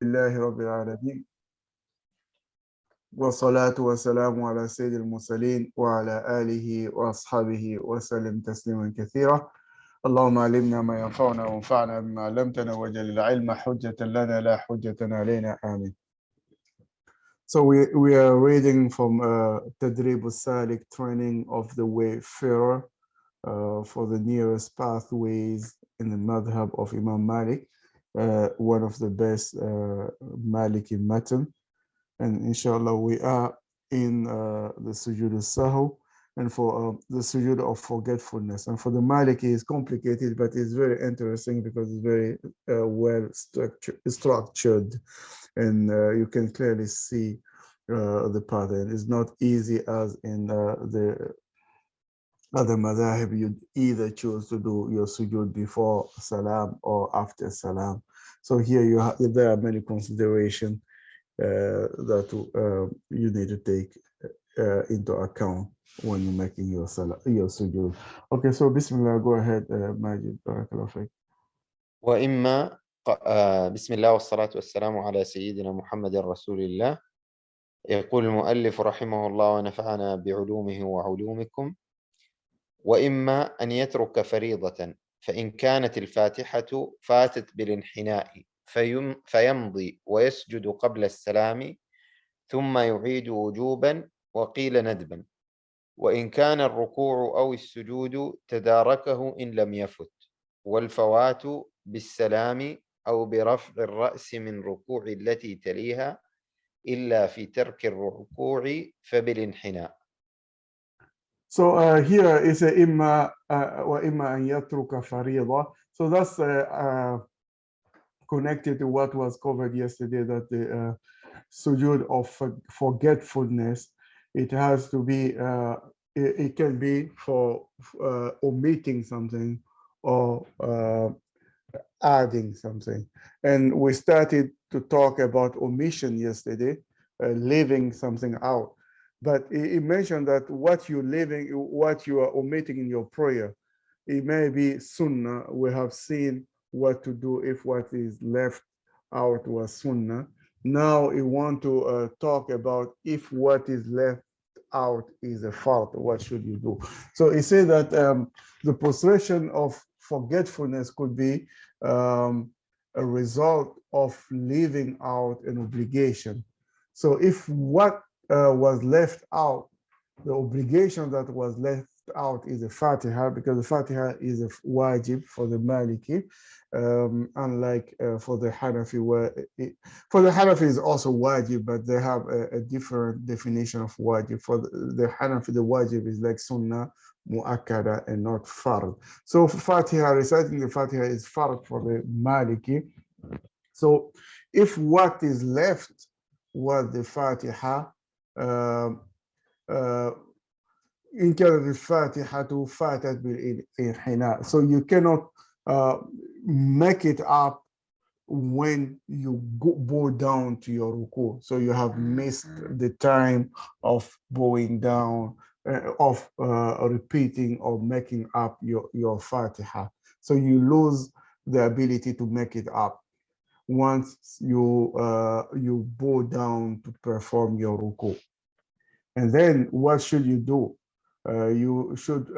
لله رب العالمين والصلاة والسلام على سيد المرسلين وعلى آله وأصحابه وسلم تسليما كثيرا. اللهم علمنا ما ينفعنا وانفعنا بما علمتنا واجعل العلم حجة لنا لا حجة علينا آمين. So we are reading from Tadreeb Assalik, training of the wayfarer for the nearest pathways in the madhab of Imam Malik, one of the best Maliki matan. And inshallah, we are in the sujood al-sahu, and for the sujood of forgetfulness. And for the Maliki, it's complicated, but it's very interesting because it's very well structured, and you can clearly see the pattern. It's not easy as in the other madhahib. You either choose to do your sujood before salam or after salam. So here there are many considerations that you need to take into account when you're making your sujood. Okay, so Bismillah, go ahead, Majid. Barakallahu fiqh. وإما بسم الله والصلاة والسلام على سيدنا محمد رسول الله. يقول المؤلف رحمه الله ونفعنا بعلومه وعلومكم: وإما أن يترك فريضة فإن كانت الفاتحة فاتت بالانحناء فيمضي ويسجد قبل السلام ثم يعيد وجوبا وقيل ندبا، وإن كان الركوع أو السجود تداركه إن لم يفت، والفوات بالسلام أو برفع الرأس من ركوع التي تليها إلا في ترك الركوع فبالانحناء. So here is a imma wa imma an yatruka farida. So that's connected to what was covered yesterday, that the sujood of forgetfulness, it has to be, it can be for omitting something or adding something. And we started to talk about omission yesterday, leaving something out. But it mentioned that what you are omitting in your prayer, it may be sunnah. We have seen what to do if what is left out was sunnah. Now we want to talk about if what is left out is a fard, what should you do? So he said that the prostration of forgetfulness could be a result of leaving out an obligation. So if what was left out, the obligation that was left out is the Fatiha, because the Fatiha is a wajib for the Maliki, unlike for the Hanafi, where for the Hanafi is also wajib, but they have a different definition of wajib. For the Hanafi, the wajib is like sunnah mu'akkada and not fard. So Fatiha, reciting the Fatiha is fard for the Maliki. So if what is left was the Fatiha, إن كانت الفاتحة فاتت بالانحناء. So you cannot make it up when you bow down to your ruku. So you have missed the time of bowing down, of repeating or making up your Fatiha. So you lose the ability to make it up once you bow down to perform your ruku. And then what should you do? You should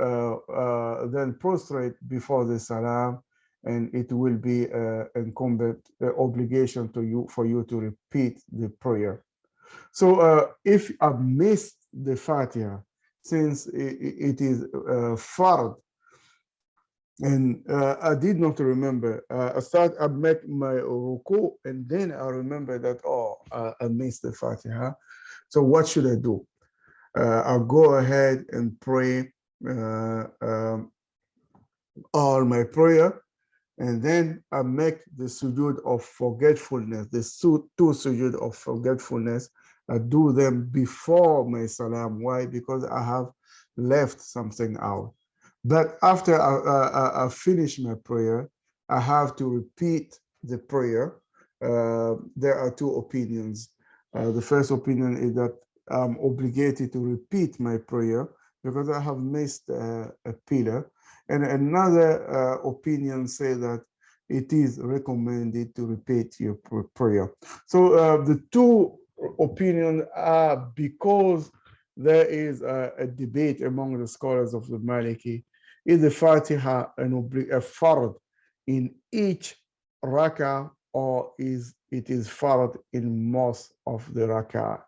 then prostrate before the salam, and it will be an incumbent obligation for you to repeat the prayer. So if I missed the Fatiha, since it is fard, and I did not remember, I make my ruku, and then I remember that, I missed the Fatiha. So what should I do? I'll go ahead and pray all my prayer, and then I make the sujood of forgetfulness, the two sujood of forgetfulness. I do them before my salam. Why? Because I have left something out. But after I finish my prayer, I have to repeat the prayer. There are two opinions. The first opinion is that I'm obligated to repeat my prayer because I have missed a pillar. And another opinion say that it is recommended to repeat your prayer. So the two opinions are because there is a debate among the scholars of the Maliki. Is the Fatiha a fard in each rak'ah, or is it fard in most of the rak'ah?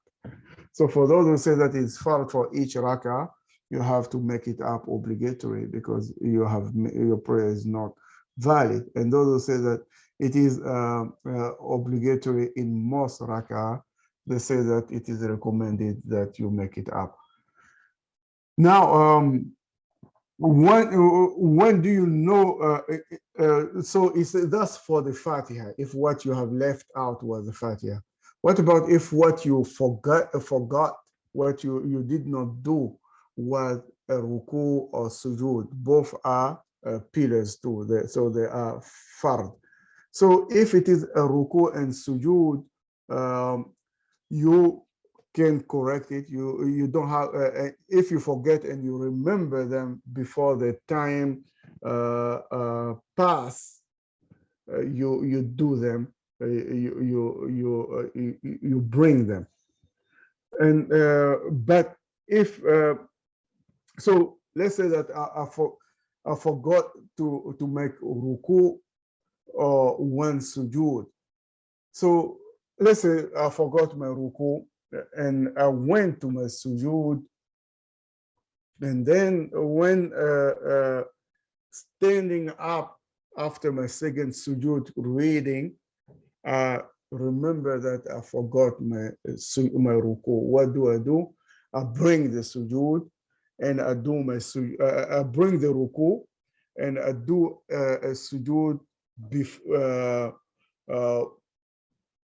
So for those who say that it's fard for each rak'ah, you have to make it up obligatory because your prayer is not valid. And those who say that it is obligatory in most rak'ah, they say that it is recommended that you make it up. Now, when do you know? So it's thus for the Fatiha, if what you have left out was the Fatiha. What about if what you forgot, what you did not do was a ruku or sujood? Both are pillars too, so they are fard. So if it is a ruku and sujood, you can correct it. You don't have, if you forget and you remember them before the time pass, you do them, you bring them. And but if so, let's say that I forgot to make ruku or one sujood. So let's say I forgot my ruku and I went to my sujood, and then when standing up after my second sujood reading, I remember that I forgot my ruku. What do? I bring the sujood and I do my I bring the ruku and I do a sujood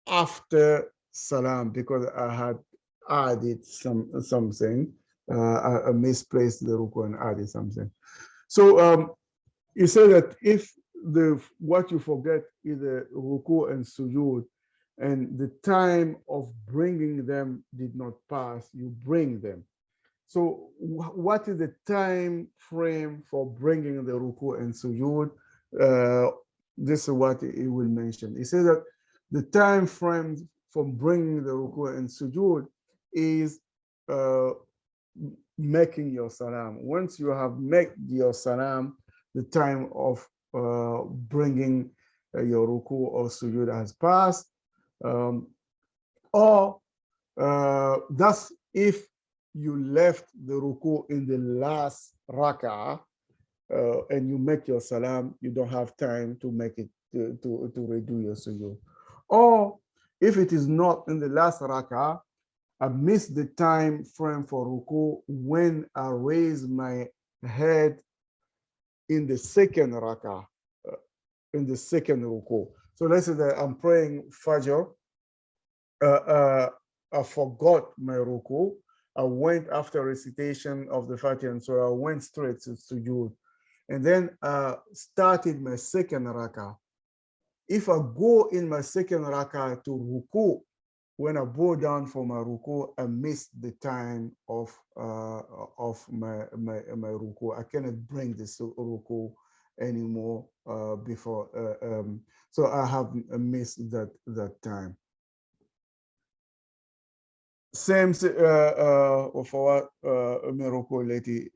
after salam, because I had added something. I misplaced the ruku and added something. So you say that if what you forget is the ruku and sujood, and the time of bringing them did not pass, you bring them. So what is the time frame for bringing the ruku and sujood? This is what he will mention. He says that the time frame for bringing the ruku and sujood is making your salam. Once you have made your salam, the time of bringing your ruku or sujood has passed. Or that's if you left the ruku in the last rak'ah and you make your salam, you don't have time to make it to redo your sujood. Or if it is not in the last rak'ah, I missed the time frame for ruku when I raise my head in the second rak'ah, in the second ruku. So let's say that I'm praying Fajr, I forgot my ruku. I went after recitation of the Fatiha, and so I went straight to sujood. And then started my second rak'ah. If I go in my second rak'ah to ruku, when I bow down for my ruku, I miss the time of my ruku. I cannot bring this ruku anymore before. So I have missed that time. Same وفوات من الركوع التي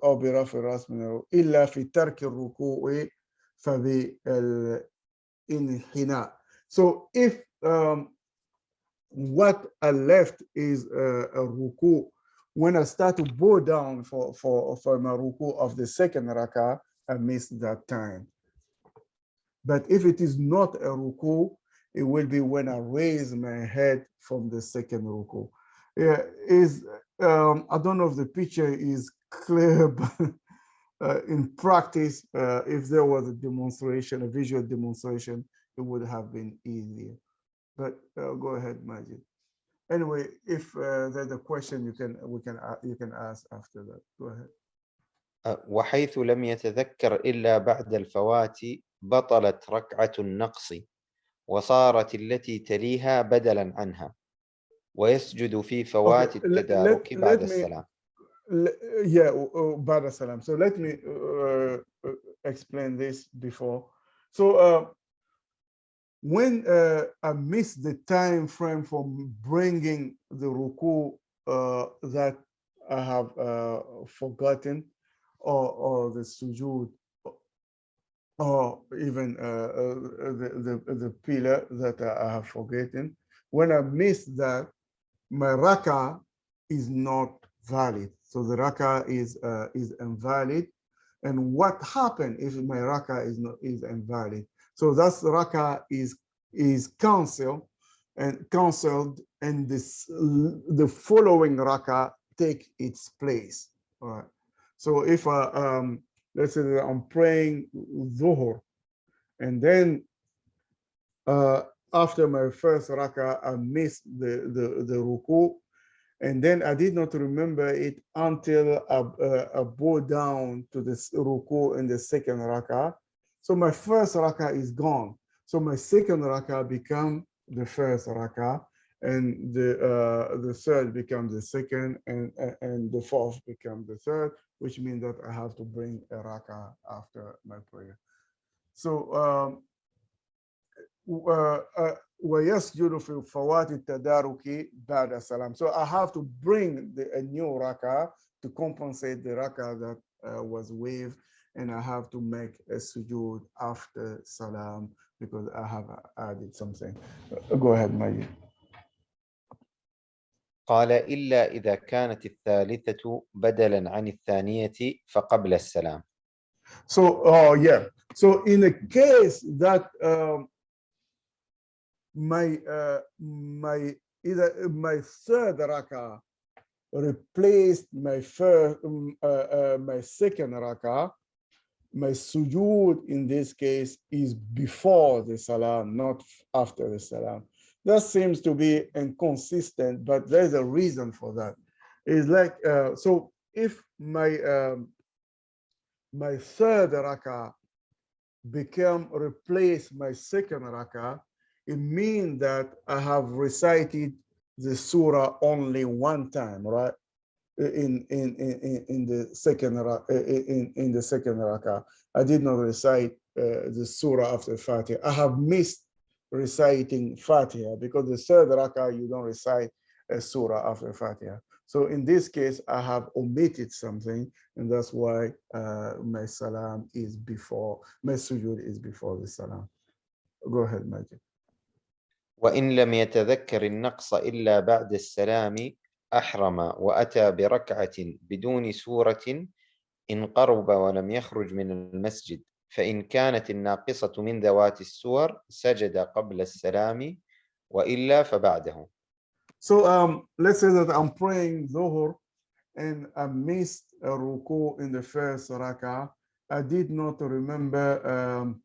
أو برفع الرأس من إلا في ترك الركوع فبالانحناء. So if what I left is a ruku, when I start to bow down for my ruku of the second rak'ah, I missed that time. But if it is not a ruku, it will be when I raise my head from the second ruku. Yeah, I don't know if the picture is clear, but in practice, if there was a demonstration, a visual demonstration, it would have been easier. But go ahead, Majid. Anyway, if there's a question, you can ask after that. Go ahead. وحيث لم يتذكر إلا بعد الفوات بطلت ركعة النقص وصارت التي تليها بدلا عنها ويسجد في فوات التدارك بعد السلام. Yeah, بعد السلام. So let me explain this before. So when I miss the time frame for bringing the ruku that I have forgotten, or the sujood, or even the pillar that I have forgotten, when I miss that, my raka is not valid. So the raka is invalid. And what happened if my raka is invalid? So that's the raka is canceled, and this the following raka take its place. All right. So if let's say that I'm praying Dhuhr, and then after my first raka I missed the ruku, and then I did not remember it until I bowed down to the ruku in the second raka. So my first raka is gone. So my second raka become the first raka, and the third becomes the second, and the fourth becomes the third, which means that I have to bring a raka after my prayer. So ويسجد في فوات التدارك بعد السلام. So I have to bring a new raka to compensate the raka that was waived, and I have to make a sujood after salam because I have added something. Go ahead, Majid. قال إلا إذا كانت الثالثة بدلا عن الثانية فقبل السلام. So yeah, so in a case that my third raka replaced my my second raka, my sujood in this case is before the salam, not after the salam. That seems to be inconsistent, but there's a reason for that. It's like so if my my third raka replace my second raka, it means that I have recited the surah only one time, right? In the second in the second raka, I did not recite the surah after Fatiha. I have missed reciting Fatiha because the third raka you don't recite a surah after Fatiha. So in this case, I have omitted something, and that's why my salam is before, my sujood is before the salam. Go ahead, Majid. وإن لم يتذكر النقص إلا بعد السلام أحرم وأتى بركعة بدون سورة إن قرب ولم يخرج من المسجد، فإن كانت الناقصة من ذوات السور سجد قبل السلام وإلا فبعده. So let's say that I'm praying Dhuhr and I missed a ruku in the first rakah. I did not remember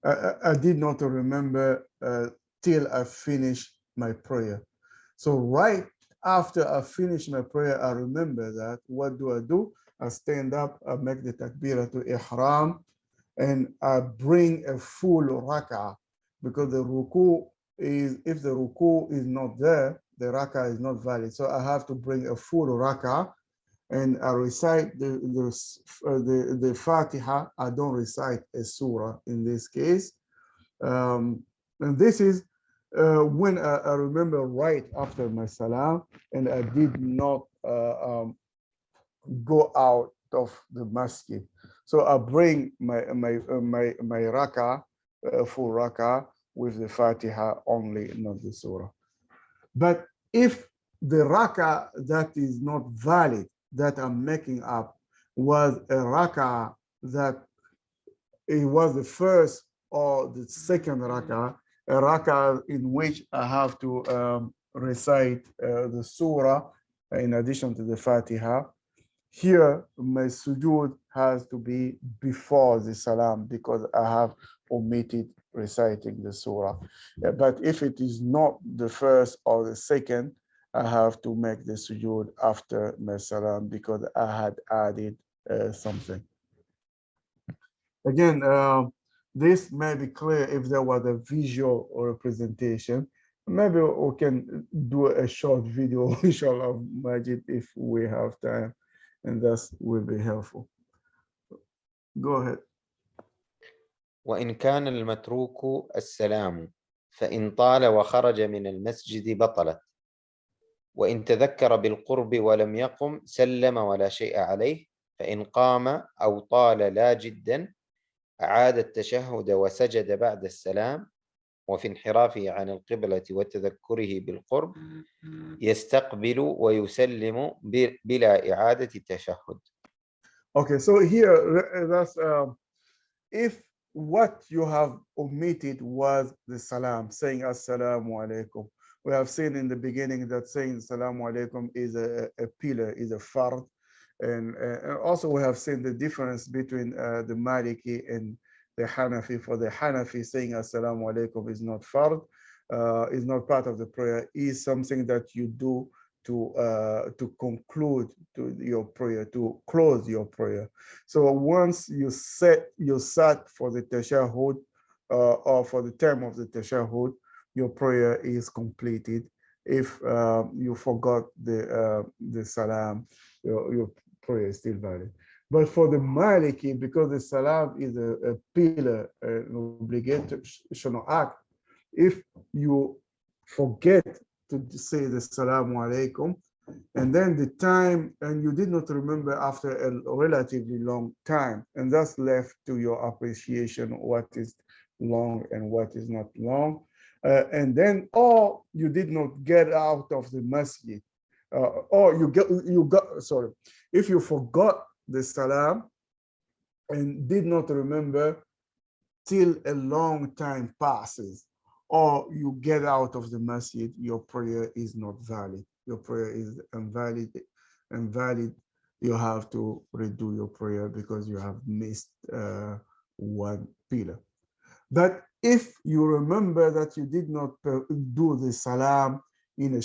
I did not remember till I finished my prayer. So right after I finish my prayer, I remember that. What do? I stand up, I make the takbirah to ihram, and I bring a full rak'ah, because the ruku is, if the ruku is not there, the rak'ah is not valid. So I have to bring a full rak'ah, and I recite the Fatiha. I don't recite a surah in this case. And this is when I remember right after my salam, and I did not go out of the masjid. So I bring my raka, full raka, with the Fatiha only, not the surah. But if the raka that is not valid, that I'm making up, was a raka that it was the first or the second raka, a raka in which I have to recite the surah in addition to the Fatiha, here my sujood has to be before the salam because I have omitted reciting the surah. But if it is not the first or the second, I have to make the sujood after my salam because I had added something. Again, this may be clear if there was a visual representation. Maybe we can do a short video, inshallah, Majid, if we have time, and that will be helpful. Go ahead. وإن كان المتروك السلام فإن طال وخرج من المسجد بطلت، وإن تذكر بالقرب ولم يقم سلم ولا شيء عليه، فإن قام أو طال لا جدا أعاد التشهد وسجد بعد السلام، وفي انحرافه عن القبلة وتذكره بالقرب يستقبل ويسلم بلا إعادة التشهد. Okay, so here that's if what you have omitted was the salam, saying assalamu alaikum. We have seen in the beginning that saying assalamu alaikum is a pillar, is a fard. And also we have seen the difference between the Maliki and the Hanafi. For the Hanafi, saying assalamu alaikum is not fard, is not part of the prayer, is something that you do to conclude to your prayer, to close your prayer. So once you sat for the tashahhud or for the time of the tashahhud, your prayer is completed. If you forgot the salam, your prayer is still valid. But for the Maliki, because the salam is a pillar, an obligational act, if you forget to say the salamu alaikum, and then the time, and you did not remember after a relatively long time, and that's left to your appreciation what is long and what is not long. And then, or you did not get out of the masjid, or sorry, if you forgot the salam and did not remember till a long time passes, or you get out of the masjid, your prayer is not valid. Your prayer is invalid. You have to redo your prayer because you have missed one pillar. But if you remember that you did not do the salam in a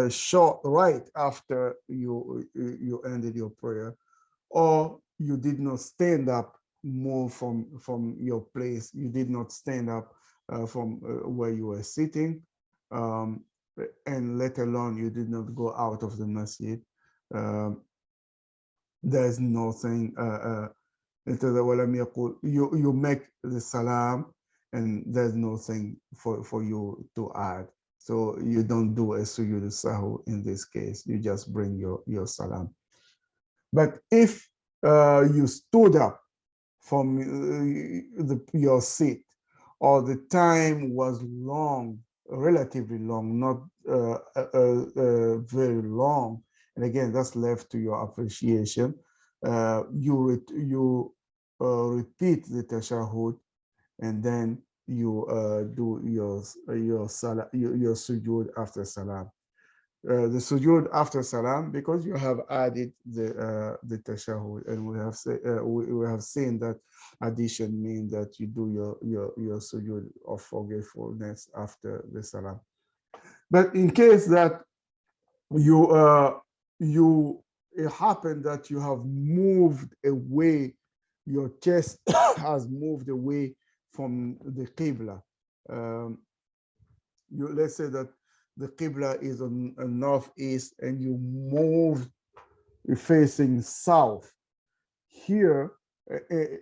short right after you ended your prayer, or you did not stand up, move from your place, you did not stand up from where you were sitting, and let alone you did not go out of the masjid, there's nothing, you make the salam and there's nothing for you to add. So you don't do a sujood sahu in this case, you just bring your salam. But if you stood up from your seat, or the time was long, relatively long, not very long, and again, that's left to your appreciation, you repeat the tashahhud, and then you do your sujood after salam. The sujood after salam, because you have added the tashahhud, and we have seen that addition means that you do your sujood of forgetfulness after the salam. But in case that it happened that you have moved away, your chest has moved away from the qibla. Let's say that the qibla is on northeast and you move facing south. Here,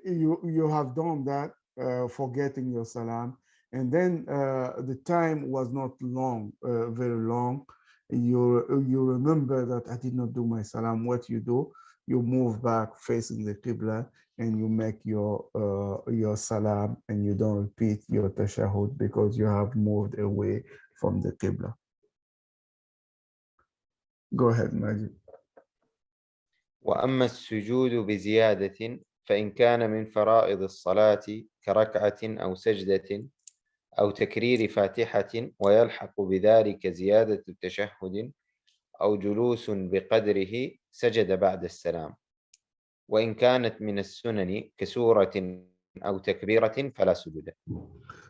you have done that, forgetting your salam, and then the time was not long, very long. You remember that I did not do my salam. What you do, you move back facing the qibla and you make your salam, and you don't repeat your tashahhud because you have moved away from the qibla. Go ahead, Majid. وأما السجود بزيادة فإن كان من فرائض الصلاة كركعة أو سجدة أو تكرير فاتحة ويلحق بذلك زيادة تشهد أو جلوس بقدره سجد بعد السلام، وإن كانت من السنن كسورة أو تكبيرة فلا سجود.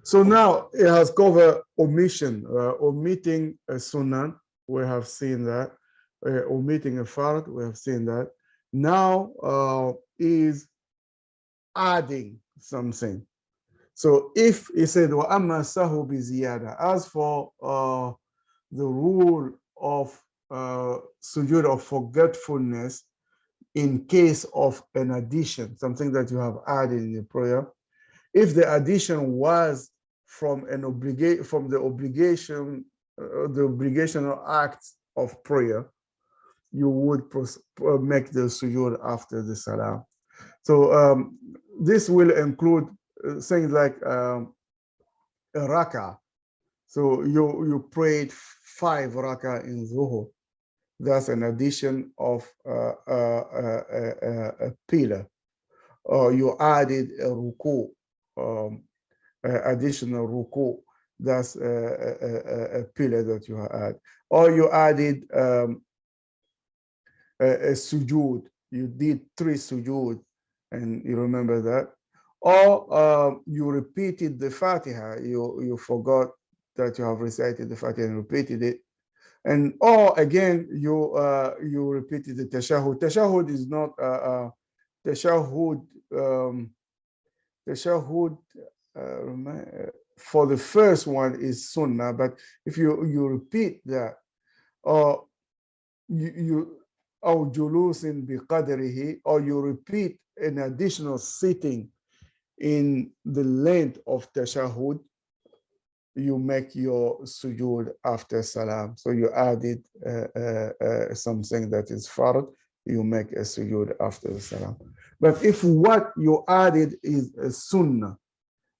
So now it has covered omission, omitting a sunnah. We have seen that. Omitting a fard, we have seen that. Now is adding something. So if he said, وَأَمَّا سَهُ بِزِيَادَةٍ, as for the rule of sujood of forgetfulness in case of an addition, something that you have added in the prayer, If the addition was from the obligational acts of prayer, you would make the sujood after the salam. So this will include things like a rak'ah. So you prayed 5 rak'ah in Zuhur. That's an addition of a pillar. Or you added a ruku, additional ruku. That's a pillar that you add. Or you added a sujood. You did 3 sujood, and you remember that. Or you repeated the Fatiha. You forgot that you have recited the Fatiha and repeated it. And or again, you repeated the tashahhud. Tashahhud is not tashahhud. Tashahhud for the first one is sunnah, but if you repeat that, or you or julusin biqadrihi, or you repeat an additional sitting in the length of tashahhud, you make your sujood after salam. So you added something that is fard, you make a sujood after the salam. But if what you added is a sunnah,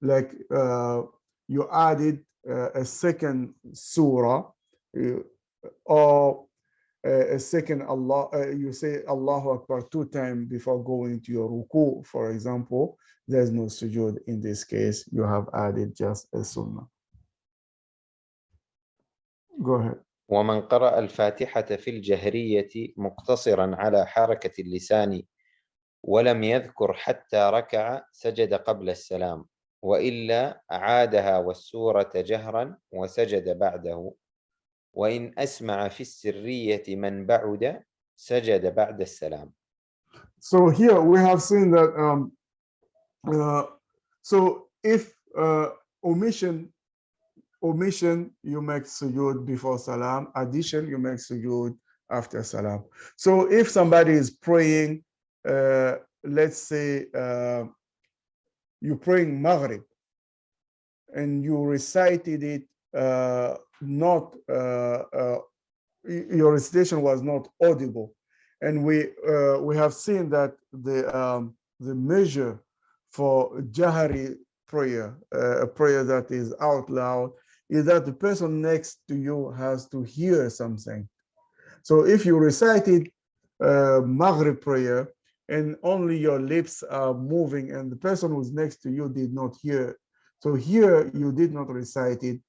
like you added a second surah, or a second Allah, you say Allahu Akbar 2 times before going to your ruku, for example, there's no sujood in this case. You have added just a sunnah. Go ahead. ومن قرأ الفاتحة في الجهرية مقتصرا على حركة اللسان ولم يذكر حتى ركع سجد قبل السلام، وإلا أعادها والسورة جهرا وسجد بعده، وإن أسمع في السرية من بعد سجد بعد السلام. So here we have seen that so if omission, you make sujood before salam. Addition, you make sujood after salam. So if somebody is praying, let's say you're praying Maghrib and you recited it not your recitation was not audible, and we have seen that the measure for Jahari prayer, a prayer that is out loud, is that the person next to you has to hear something. So if you recited Maghrib prayer and only your lips are moving and the person who's next to you did not hear, so here you did not recite it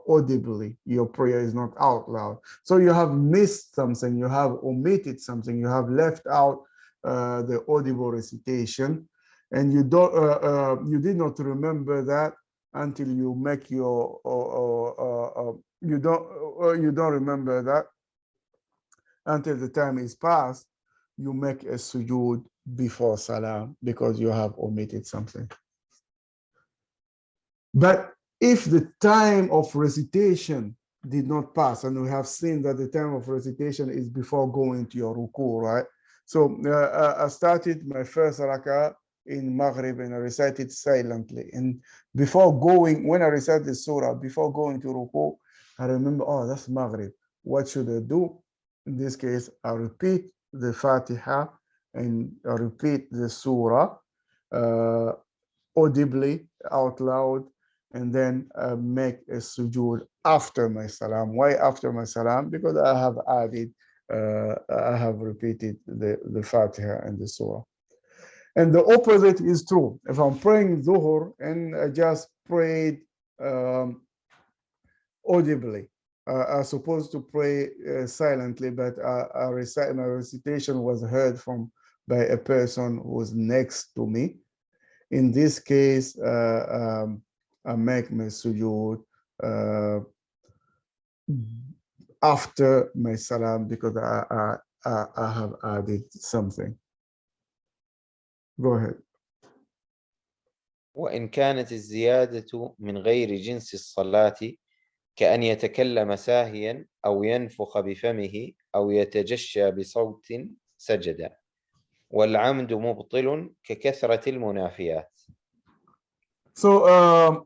audibly. Your prayer is not out loud. So you have missed something, you have omitted something, you have left out the audible recitation, and you you did not remember that until you make your you don't remember that until the time is passed. You make a sujood before salam because you have omitted something. But if the time of recitation did not pass, and we have seen that the time of recitation is before going to your ruku, right? So I started my first rak'ah in Maghrib and I recited silently. And before going, when I recited the surah, before going to ruku, I remember, oh, that's Maghrib. What should I do? In this case, I repeat the Fatiha and I repeat the surah audibly, out loud, and then make a sujood after my salam. Why after my salam? Because I have added, I have repeated the Fatiha and the surah. And the opposite is true. If I'm praying Dhuhr and I just prayed audibly, I'm supposed to pray silently, but my recitation was heard by a person who was next to me. In this case, I make my sujood after my salam because I have added something. Go ahead. وإن كانت الزيادة من غير جنس الصلاة كأن يتكلم ساهيا أو ينفخ بفمه أو يتجشى بصوت سجد، والعمد مبطل ككثرة المنافيات. So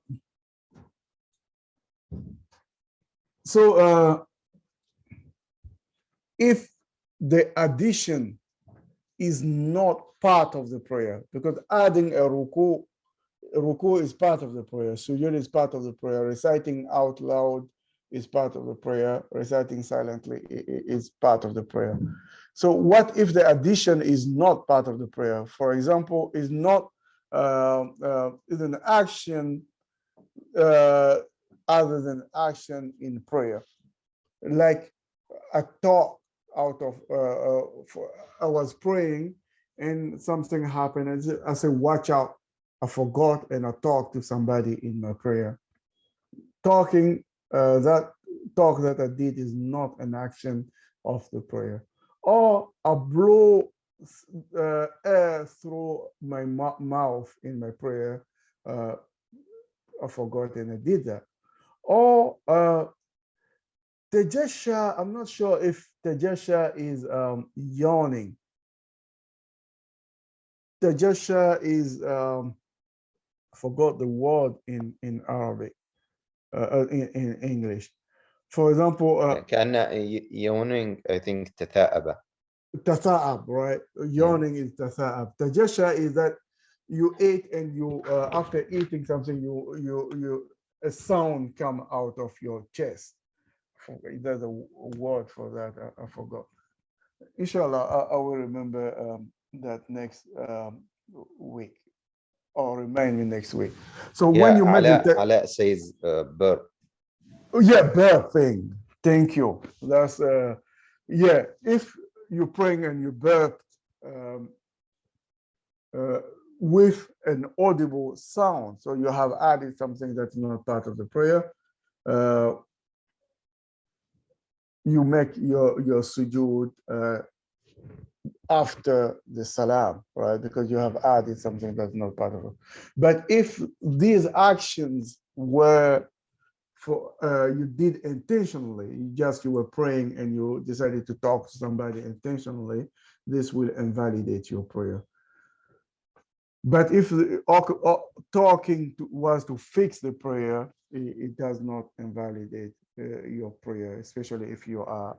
if the addition is not part of the prayer, because adding a ruku is part of the prayer, sujood is part of the prayer, reciting out loud is part of the prayer, reciting silently is part of the prayer. So what if the addition is not part of the prayer? For example, is not is an action other than action in prayer, like a thought out of I was praying and something happened and I said, watch out, I forgot, and I talked to somebody in my prayer. Talking, that talk that I did is not an action of the prayer. Or I blow air through my mouth in my prayer. I forgot and I did that. Or Tajesha, I'm not sure if Tajesha is yawning. Tajesha is, I forgot the word in Arabic, in English. For example, كأن yawning, I think تثاءب. Tatha'ab, right? Yawning is Tatha'ab. Tajesha is that you ate and you, after eating something, a sound come out of your chest. There's a word for that. I forgot. Inshallah, I will remember that next week, or remind me next week. So when you meditate, Ala says burp. yeah, burping. Thank you. That's yeah. If you're praying and you burped with an audible sound, so you have added something that's not part of the prayer. You make your sujood after the salam, right? Because you have added something that's not part of it. But if these actions were for you did intentionally, you were praying and you decided to talk to somebody intentionally, this will invalidate your prayer. But if talking was to fix the prayer, it does not invalidate your prayer, especially if you are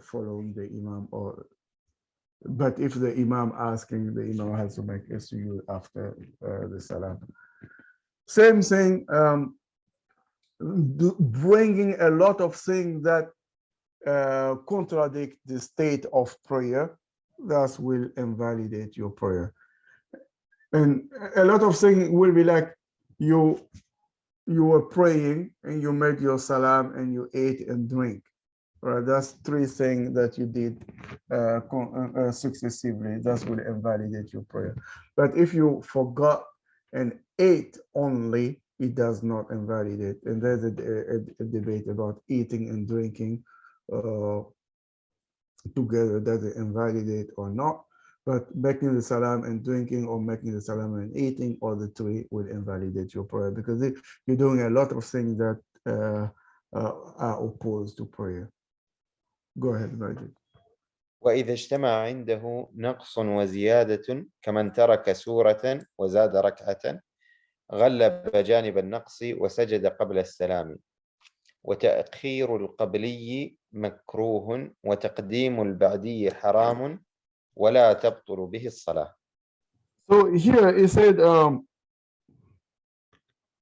following the imam. But if the imam asking, the imam has to make a sujood after the salam. Same thing, bringing a lot of things that contradict the state of prayer, that will invalidate your prayer. And a lot of things will be like you were praying and you made your salam and you ate and drink. Right, that's three things that you did successively. That will invalidate your prayer. But if you forgot and ate only, it does not invalidate. And there's a debate about eating and drinking together, does it invalidate or not? But making the salam and drinking, or making the salam and eating, or the three will invalidate your prayer, because you're doing a lot of things that are opposed to prayer. Go ahead, Majid. وإذا اجتمع عنده نقص وزيادة كمن ترك سورة وزاد ركعة غلب جانب النقص وسجد قبل السلام وتأخير القبلي مكروه وتقديم البعدي حرام ولا تبطل به الصلاة. So here it said,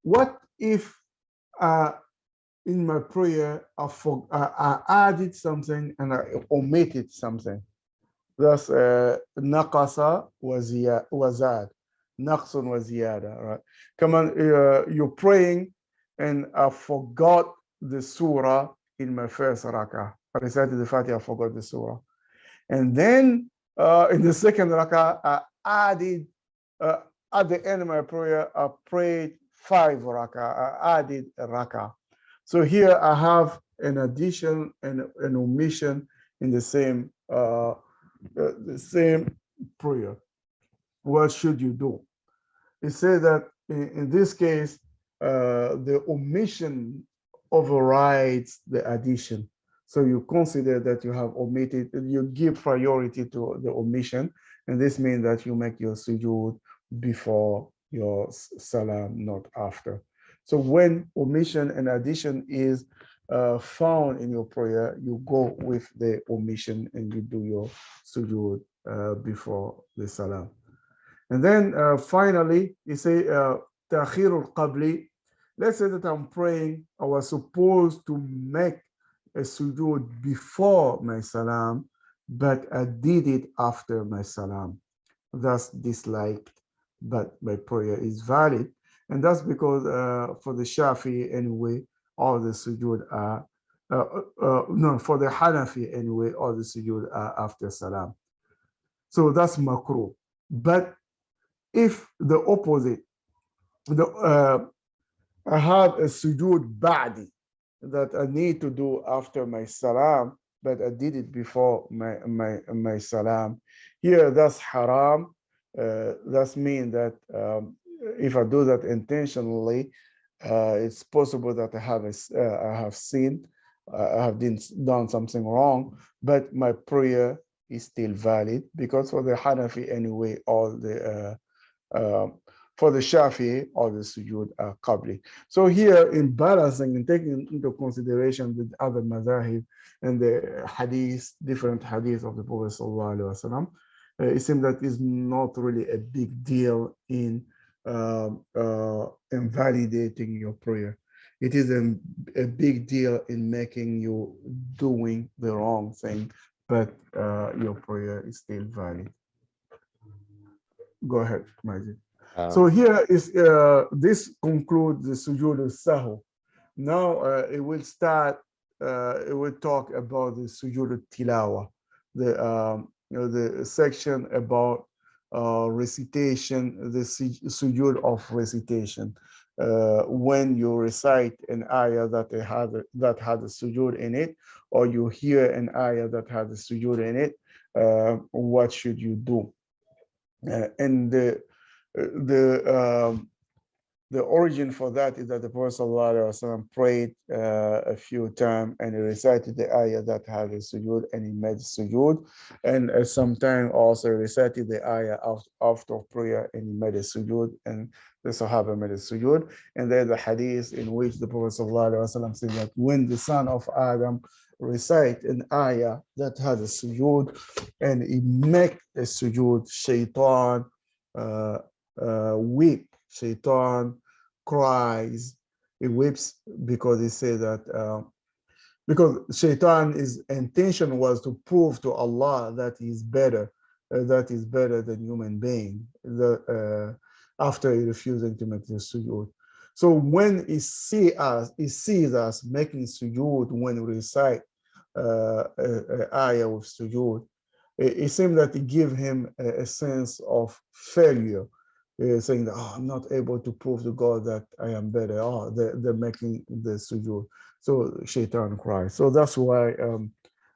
what if in my prayer I added something and I omitted something? That's naqasa wazad, naqsun wa ziyada, right? Come on, you're praying and I forgot the surah in my first rakah. I recited the Fatiha, I forgot the surah. And then in the second rakah, I added, at the end of my prayer, I prayed 5 rakah. I added a rakah. So here I have an addition and an omission in the same prayer. What should you do? It says that in this case, the omission overrides the addition. So you consider that you have omitted, you give priority to the omission, and this means that you make your sujood before your salam, not after. So when omission and addition is found in your prayer, you go with the omission and you do your sujood before the salam. And then finally, you say ta'khirul qabli. Let's say that I'm praying, I was supposed to make a sujood before my salam, but I did it after my salam. That's disliked, but my prayer is valid. And that's because for the Shafi anyway, all the sujood are, no, for the Hanafi anyway, all the sujood are after salam. So that's makruh. But if the opposite, I have a sujood ba'di that I need to do after my salam, but I did it before my salam. Here, that's haram. That means that if I do that intentionally, it's possible that I have sinned, I have done something wrong, but my prayer is still valid because for the Hanafi anyway, all the for the Shafi, all the sujood are qabli. So here, in balancing and taking into consideration the other madhahib and the hadith, different hadith of the Prophet sallallahu alaihi wasallam, it seems that it's not really a big deal in invalidating your prayer. It is a big deal in making you doing the wrong thing, but your prayer is still valid. Go ahead, Majid. So here is this concludes the sujood al-sahu. Now it will start. It will talk about the sujood al-tilawa, the section about recitation, the sujood of recitation. When you recite an ayah that had a sujood in it, or you hear an ayah that has a sujood in it, what should you do? And the origin for that is that the Prophet ﷺ prayed a few times and he recited the ayah that had a sujood and he made sujood, and sometimes also recited the ayah after prayer and he made a sujood, and the Sahaba made a sujood. And there's a hadith in which the Prophet ﷺ said that when the son of Adam recite an ayah that has a sujood and he make a sujood, shaitan weep, shaitan cries, he weeps because he said that because shaitan's intention was to prove to Allah that he's better, than human being, after refusing to make the sujood. So when he sees us making sujood when we recite ayah with sujood, it seems that it gives him a sense of failure, saying that, oh, I'm not able to prove to God that I am better. Oh, they're making the sujood. So shaitan cries. So that's why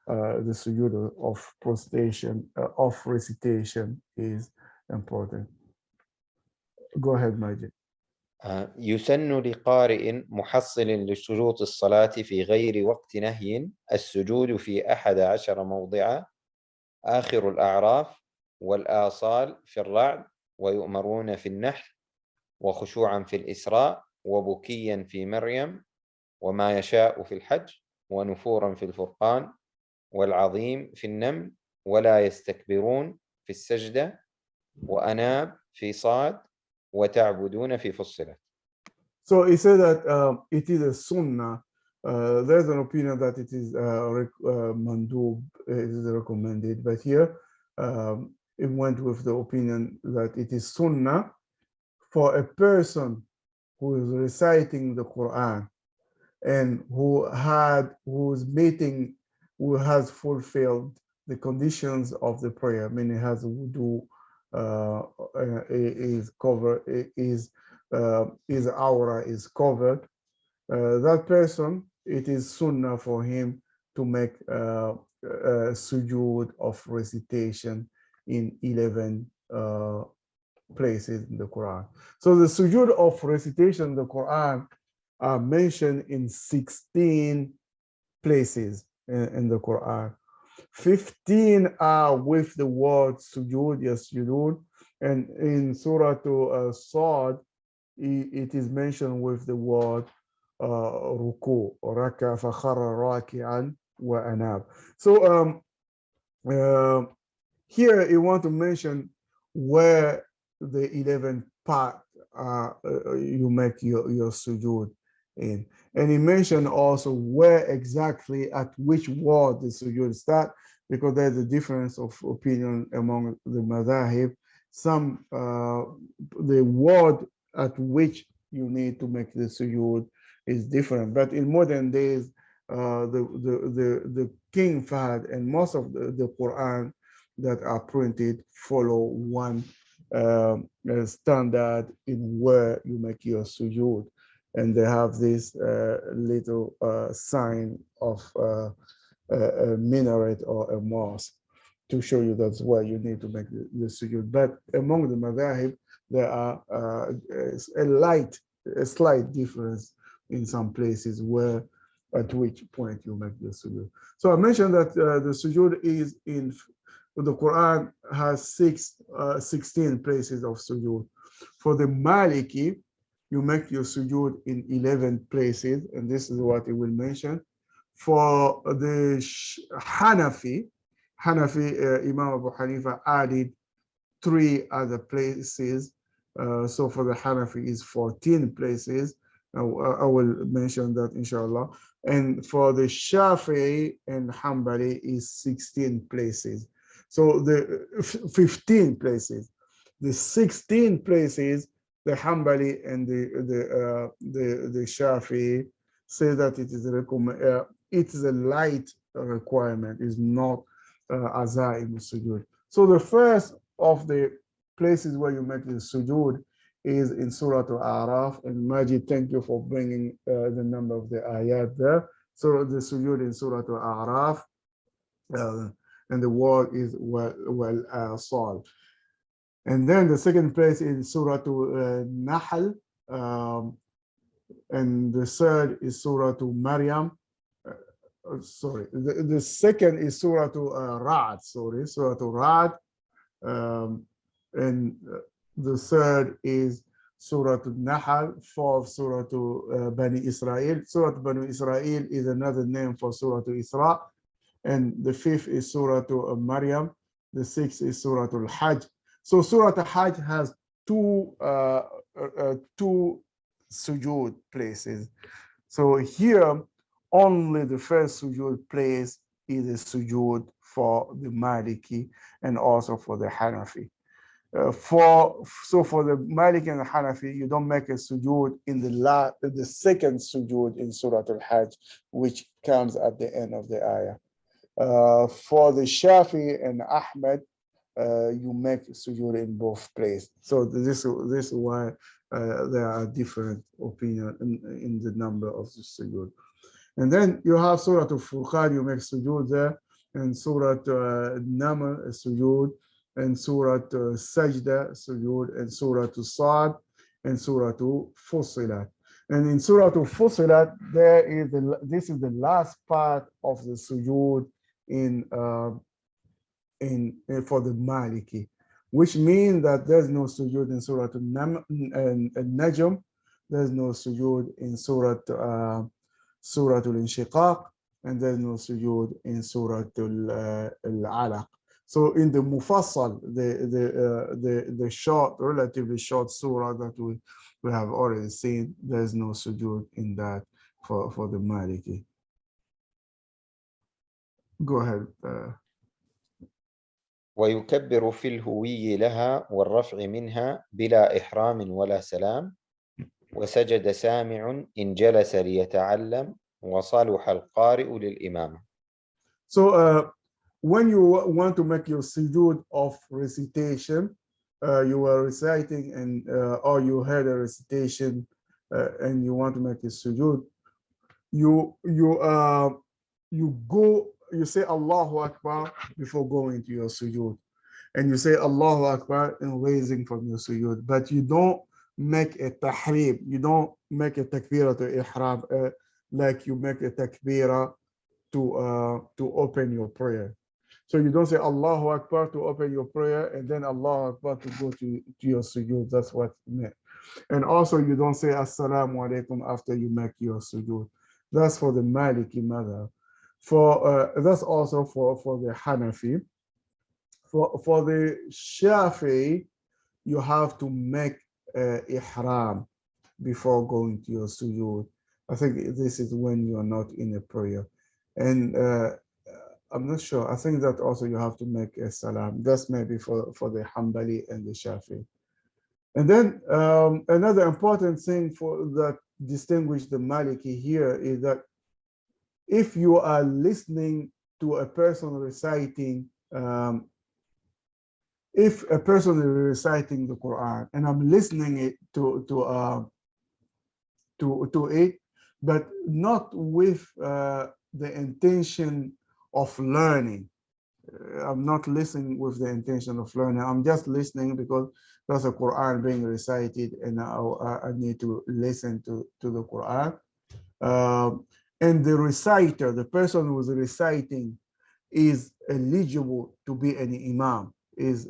the sujood of prostration, of recitation is important. Go ahead, Majid. يسن لقارئ محصل لشروط الصلاة في غير وقت نهي السجود في 11 موضعا: آخر الأعراف، والآصال في الرعد، ويؤمرون في النحل، وخشوعا في الإسراء، وبكيا في مريم، وما يشاء في الحج، ونفورا في الفرقان، والعظيم في النمل، ولا يستكبرون في السجدة، وأناب في صاد، وتعبدون في فصلت. So he said that it is a sunnah. There's an opinion that it is mandub, it is recommended, but here it went with the opinion that it is sunnah for a person who is reciting the Quran and who has fulfilled the conditions of the prayer, meaning has wudu, is covered, his aura is covered. That person, it is sunnah for him to make a sujood of recitation in 11 places in the Quran. So the sujood of recitation in the Quran are mentioned in 16 places in the Quran. 15 are with the word sujood, yasjudun, And in Surah Sad, it is mentioned with the word ruku, raka fakhara raki'an wa anab. So here you want to mention where the 11th part you make your sujood in. And he mentioned also where exactly at which word the sujood start, because there's a difference of opinion among the madhahib. Some the word at which you need to make the sujood is different, but in modern days the King Fahd and most of the Quran that are printed follow one standard in where you make your sujood, and they have this little sign of a minaret or a mosque to show you that's where you need to make the sujood. But among the madhahib, there are a slight difference in some places where at which point you make the sujood. So I mentioned that the sujood is in the Quran has 16 places of sujood. For the Maliki, you make your sujood in 11 places, and this is what it will mention. For the Hanafi, Imam Abu Hanifa added 3 other places. So for the Hanafi is 14 places. I will mention that inshallah. And for the Shafi'i and Hanbali is 16 places. So the 15 places. The 16 places, the Hanbali and the Shafi'i say that it is a light requirement, is not azaim sujood. So the first of the places where you make the sujood is in Surah Al-A'raf. And Majid, thank you for bringing the number of the ayat there. So the sujood in Surah Al-A'raf, and the word is wal-asal. And then the second place is Surah Nahl, and the third is Surah Maryam. Sorry, the second is Surah Ra'd, Surah Ra'd. And the third is Surah Nahl, fourth Surah Bani Israel. Surah Bani Israel is another name for Surah Isra. And the fifth is Surah Maryam. The sixth is Surah Al-Hajj. So Surah Al-Hajj has two sujood places. So here, only the first sujood place is a sujood for the Maliki and also for the Hanafi. For the Maliki and the Hanafi, you don't make a sujood in the second sujood in Surah Al-Hajj, which comes at the end of the ayah. For the Shafi and Ahmed, you make sujood in both places. So this is why there are different opinions in the number of the sujood. And then you have Surah Al-Furqan, you make sujood there, and Surah Naml, sujood, and Surah Sajda, sujood, and Surah Sad, and Surah Fussilat. And in Surah Fussilat, this is the last part of the sujood for the Maliki, which means that there's no sujood in Surah Al-Najm, there's no sujood in Surah Al-Inshiqaq, and there's no sujood in Surah Al-Alaq. So in the Mufassal, the short, relatively short surah that we have already seen, there's no sujood in that for the Maliki. Go ahead. ويكبر في الهوي لها والرفع منها بلا إحرام ولا سلام وسجد سامع إن جلس ليتعلم وصلح القارئ للإمامة. So when you want to make your sujood of recitation, you were reciting and or you had a recitation and you want to make a sujood, you say Allahu Akbar before going to your sujood, and you say Allahu Akbar in raising from your sujood, but you don't make a tahreeb, you don't make a takbira to ihram like you make a takbira to open your prayer. So you don't say Allahu Akbar to open your prayer and then Allahu Akbar to go to your sujood. That's what it meant. And also you don't say Assalamu alaikum after you make your sujood. That's for the Maliki madhab. That's also for the Hanafi. For the Shafi, you have to make ihram before going to your sujood. I think this is when you are not in a prayer. And I'm not sure. I think that also you have to make a salam. That's maybe for the Hanbali and the Shafi. And then another important thing that distinguish the Maliki here is that if you are listening to a person reciting, if a person is reciting the Quran and I'm listening it to it, but not with the intention of learning. I'm not listening with the intention of learning. I'm just listening because there's a Quran being recited and I need to listen to the Quran. And the reciter, the person who's reciting, is eligible to be an imam, is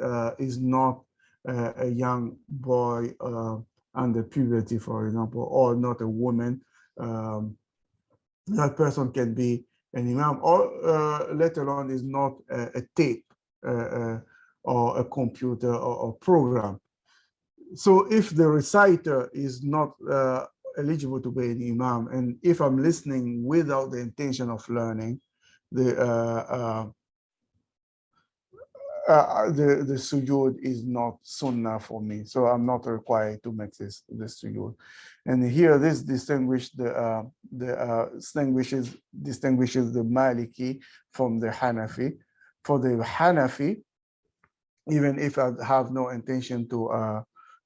not a young boy under puberty, for example, or not a woman. That person can be an imam, or let alone is not a tape or a computer or a program. So if the reciter is not eligible to be an imam, and if I'm listening without the intention of learning, the sujood is not sunnah for me, so I'm not required to make this sujood. And here this distinguishes the Maliki from the Hanafi. For the Hanafi, even if I have no intention to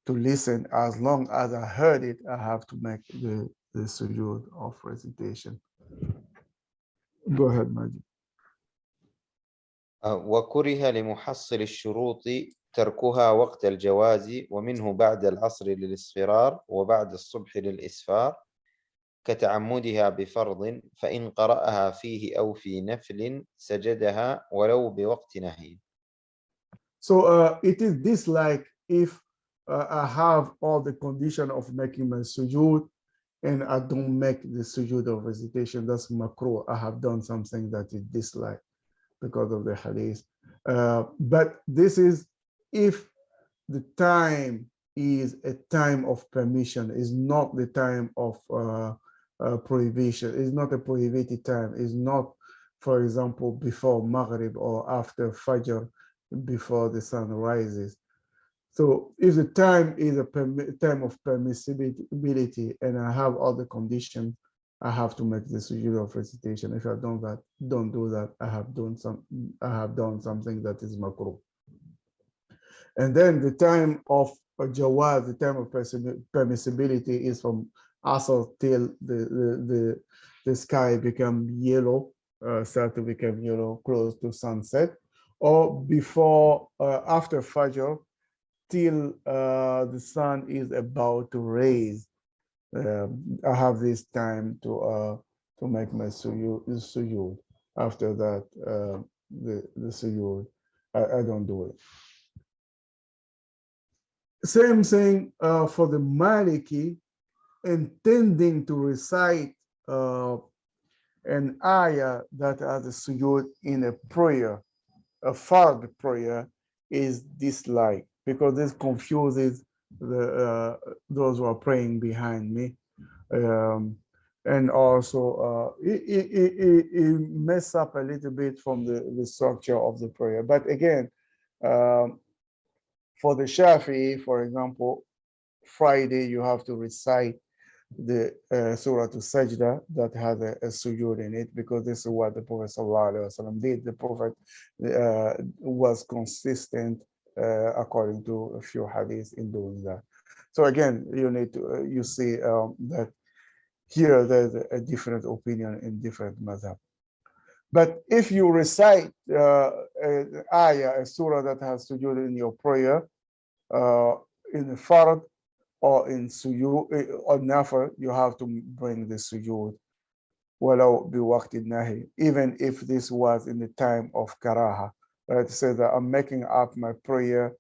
listen, as long as I heard it, I have to make the sujood of recitation. Go ahead, Majid. وكره لمحصل الشروط تركها وقت الجواز ومنه بعد العصر للإصفرار وبعد الصبح للإسفار كتعمدها بفرض فإن قرأها فيه أو في نفل سجدها ولو بوقت نهي. So it is disliked if I have all the condition of making my sujood and I don't make the sujood of recitation. That's makruh. I have done something that is disliked because of the hadith. But this is if the time is a time of permission, is not the time of prohibition. It's not a prohibited time. It's not, for example, before Maghrib or after Fajr, before the sun rises. So if the time is a time of permissibility and I have all the conditions, I have to make the sujood of recitation. If I don't do that, I have done something that is makruh. And then the time of jawaz, the time of permissibility, is from asr till the sky become yellow, start to become yellow, close to sunset, or before after Fajr till the sun is about to rise. I have this time to make my sujood. After that, the sujood, I don't do it. Same thing for the Maliki, intending to recite an ayah that has a sujood in a prayer, a fard prayer, is disliked because this confuses those who are praying behind me, and also it mess up a little bit from the structure of the prayer. But again, for the Shafi'i, for example, Friday you have to recite the Surah to Sajda that has a sujood in it, because this is what the Prophet ﷺ did. The Prophet was consistent according to a few hadiths in doing that. So again, you need to you see that here there's a different opinion in different madhab. But if you recite an ayah, a surah that has sujood in your prayer, in the fard or in sujood or nafil, you have to bring the sujood, walau bi waqti nahi, even if this was in the time of karaha. to say that I'm making up my prayer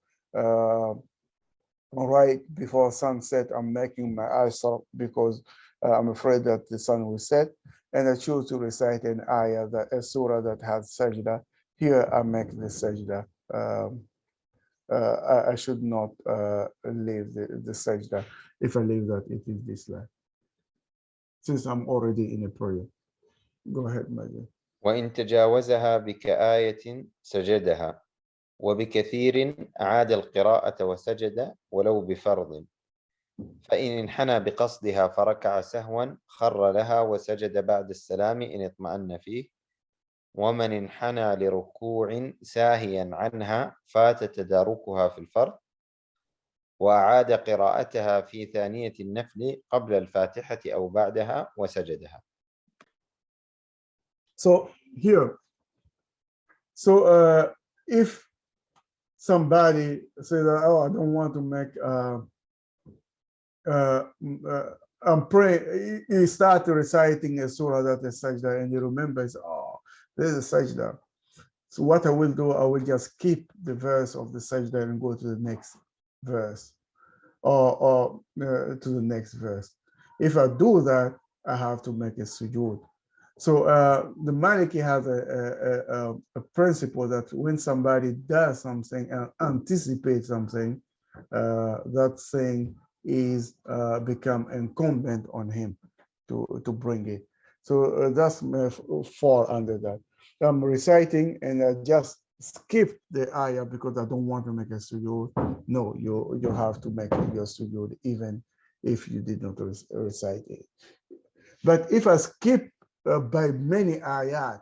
right before sunset. I'm making my eyes up because I'm afraid that the sun will set, and I choose to recite an ayah, a surah that has sajda. Here I make the sajda. I should not leave the sajda if I leave that it is this line, since I'm already in a prayer. Go ahead, Majid. وإن تجاوزها بكآية سجدها وبكثير أعاد القراءة وسجد ولو بفرض فإن انحنى بقصدها فركع سهوا خر لها وسجد بعد السلام إن اطمأن فيه ومن انحنى لركوع ساهيا عنها فات تداركها في الفرض وأعاد قراءتها في ثانية النفل قبل الفاتحة أو بعدها وسجدها. So here, if somebody says, "Oh, I don't want to make," I'm praying. You start reciting a surah that is sajda, and you remember, "Oh, there's a sajda." So what I will do, I will just skip the verse of the sajda and go to the next verse, or to the next verse. If I do that, I have to make a sujood. So the Maliki has a principle that when somebody does something and anticipates something, that thing is become incumbent on him to bring it. So that's fall under that. I'm reciting and I just skip the ayah because I don't want to make a sujood. No, you have to make your sujood even if you did not recite it. But if I skip by many ayat,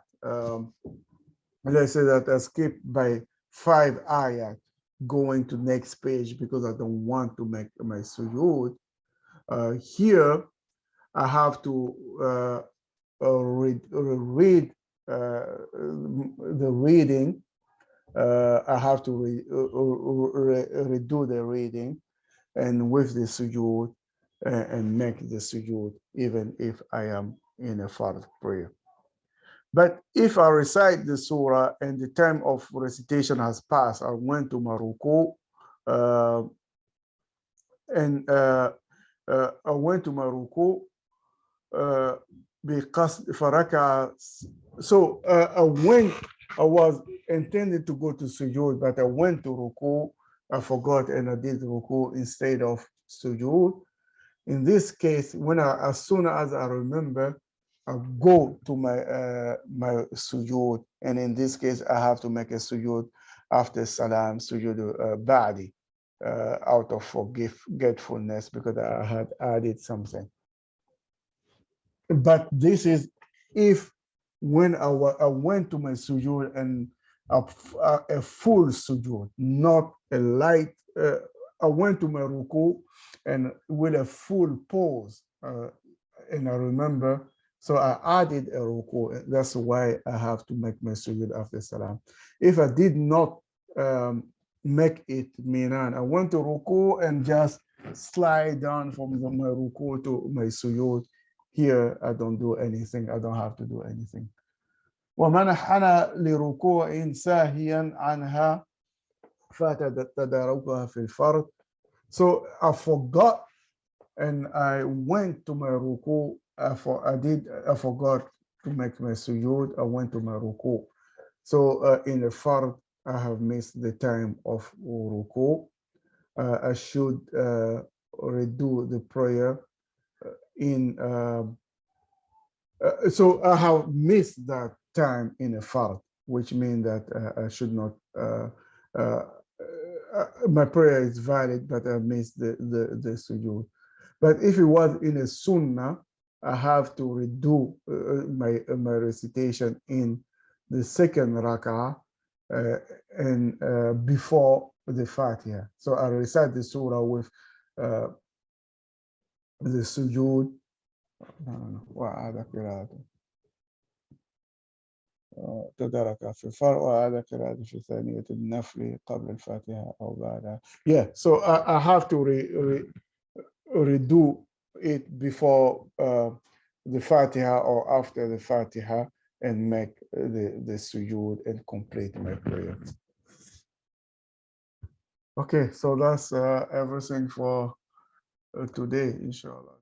let's say that I skip by 5 ayat going to next page because I don't want to make my sujood. Here, I have to read the reading. I have to redo the reading and with the sujood and make the sujood even if I am in a fard prayer. But if I recite the surah and the time of recitation has passed, I went to my ruku, and I went to my ruku because faraka. So I was intended to go to sujood, but I went to ruku. I forgot and I did ruku instead of sujood. In this case, as soon as I remember, I go to my my sujood, and in this case, I have to make a sujood after salam, sujood ba'di, out of forgetfulness because I had added something. But this is if when I went to my sujood and a full sujood, not a light. I went to my ruku and with a full pause, and I remember, so I added a ruku. That's why I have to make my sujood after salam. If I did not make it minan, I went to ruku and just slide down from my ruku to my sujood. Here, I don't do anything. I don't have to do anything. ومن حنى لركوع ساهيا عنها فتداركها في الفرض. So I forgot and I went to my ruku. I forgot to make my sujood. I went to my ruku. So in the fard, I have missed the time of ruku. I should redo the prayer so I have missed that time in a fard, which means that I should not, my prayer is valid, but I missed the sujood. But if it was in a sunnah, I have to redo my recitation in the second rak'ah and before the Fatiha. So I recite the surah with the sujood. وأعاد قراءته تدارك في الفرع وأعاد قراءته في ثانية النفل قبل الفاتحة أو بعدها. Yeah, so I have to redo it before the Fatiha or after the Fatiha and make the sujood and complete my prayer. Okay, so that's everything for today, inshallah.